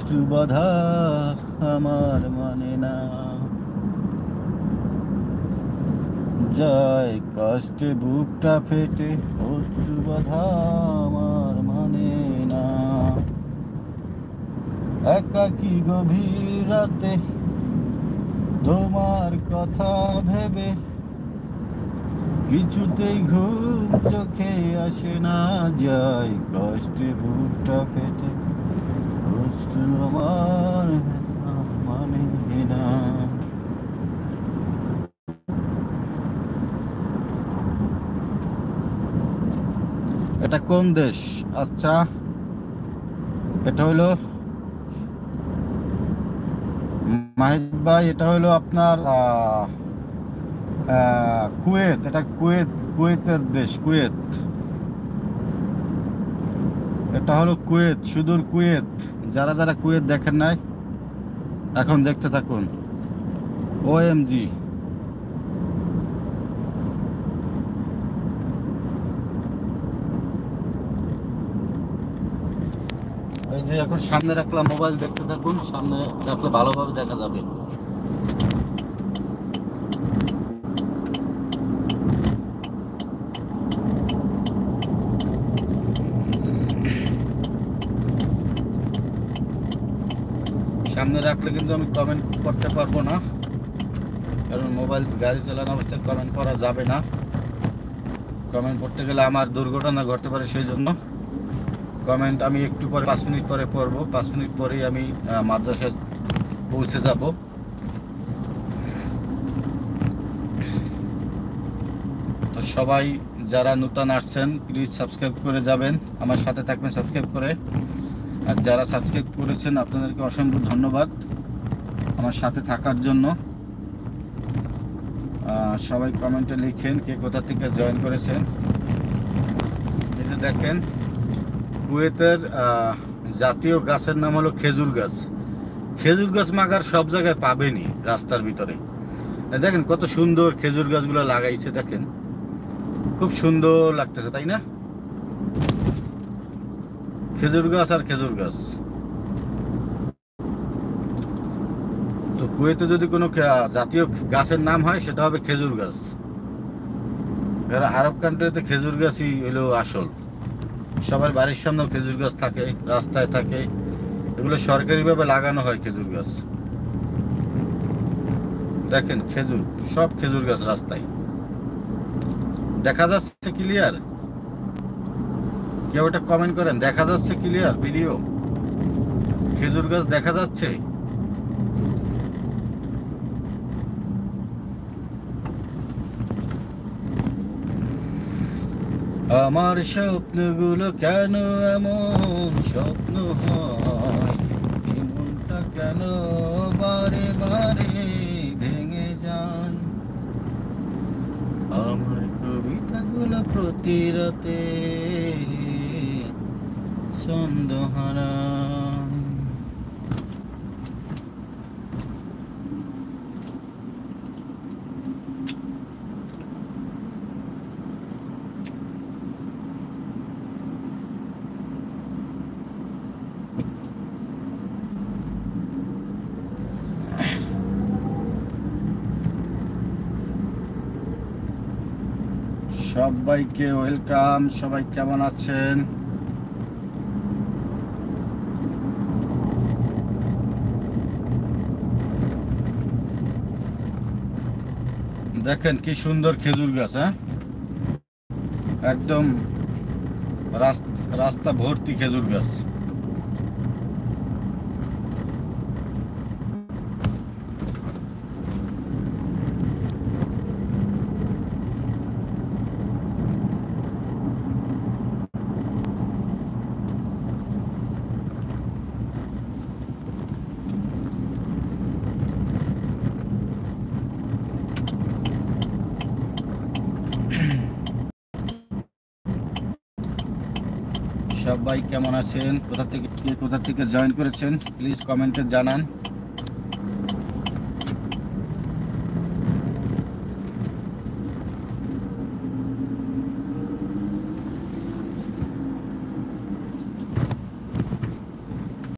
অশ্রু বাধা আমার মানে না, যায় কষ্টে বুকটা ফেটে, অশ্রু বাধা আমার মানে না। একাকী গভীর রাতে তোমার কথা ভেবে কিছুতেই ঘুম চোখে আসে না, যায় কষ্টে বুকটা ফেটে, অশ্রু আমার ব্যথা মানে না। এটা কোন দেশ? আচ্ছা, এটা হলো মাহিদ ভাই, এটা হলো আপনার কুয়েত। এটা কুয়েত, কুয়েতের দেশ কুয়েত। এটা হলো কুয়েত, সুদূর কুয়েত। যারা যারা কুয়েত দেখেন নাই এখন দেখতে থাকুন। OMG, এই যে এখন সামনে রাখলাম মোবাইল, দেখতে থাকুন। সামনে রাখলে ভালোভাবে দেখা যাবে। সামনে রাখলে কিন্তু আমি কমেন্ট করতে পারবো না, কারণ মোবাইল গাড়ি চালানো অবস্থায় কমেন্ট করা যাবে না। কমেন্ট করতে গেলে আমার দুর্ঘটনা ঘটতে পারে, সেই জন্য কমেন্ট আমি একটু পরে 5 মিনিট পরে পড়বো। 5 মিনিট পরেই আমি মাদ্রাসায় পৌঁছে যাব। তো সবাই যারা নতুন আসছেন প্লিজ সাবস্ক্রাইব করে যাবেন, আমার সাথে থাকবেন সাবস্ক্রাইব করে। আর যারা সাবস্ক্রাইব করেছেন আপনাদেরকে অসংখ্য ধন্যবাদ আমার সাথে থাকার জন্য। সবাই কমেন্টে লিখেন কে কোথা থেকে জয়েন করেছেন। এই যে দেখেন, কুয়েতের জাতীয় গাছের নাম হলো খেজুর গাছ। খেজুর গাছ মাগার সব জায়গায় পাবেনি, রাস্তার ভিতরে দেখেন কত সুন্দর খেজুর গাছগুলো লাগাইছে, দেখেন খুব সুন্দর লাগতেছে, তাই না? খেজুর গাছ আর খেজুর গাছ। তো কুয়েতে যদি কোনো জাতীয় গাছের নাম হয় সেটা হবে খেজুর গাছ। এরা আরব কান্ট্রিতে খেজুর গাছই হলো আসল। সবার বাড়ির সামনেও খেজুর গাছ থাকে, রাস্তায় থাকে, এগুলো সরকারিভাবে লাগানো হয় খেজুর গাছ। দেখেন খেজুর, সব খেজুর গাছ রাস্তায় দেখা যাচ্ছে ক্লিয়ার। কেউ একটা কমেন্ট করেন, দেখা যাচ্ছে ক্লিয়ার ভিডিও? খেজুর গাছ দেখা যাচ্ছে? আমার স্বপ্নগুলো কেন এমন স্বপ্ন হয়, এমনটা কেন বারে বারে ভেঙে যান, আমার কবিতাগুলো প্রতি রাতে ছন্দহারা। সবাইকে ওয়েলকাম। সবাই কেমন আছেন? দেখেন কি সুন্দর খেজুর গাছ, হ্যাঁ, একদম রাস্তা ভর্তি খেজুর গাছ। সবাই কেমন আছেন? কোথা থেকে জয়েন করেছেন প্লিজ কমেন্টে জানান।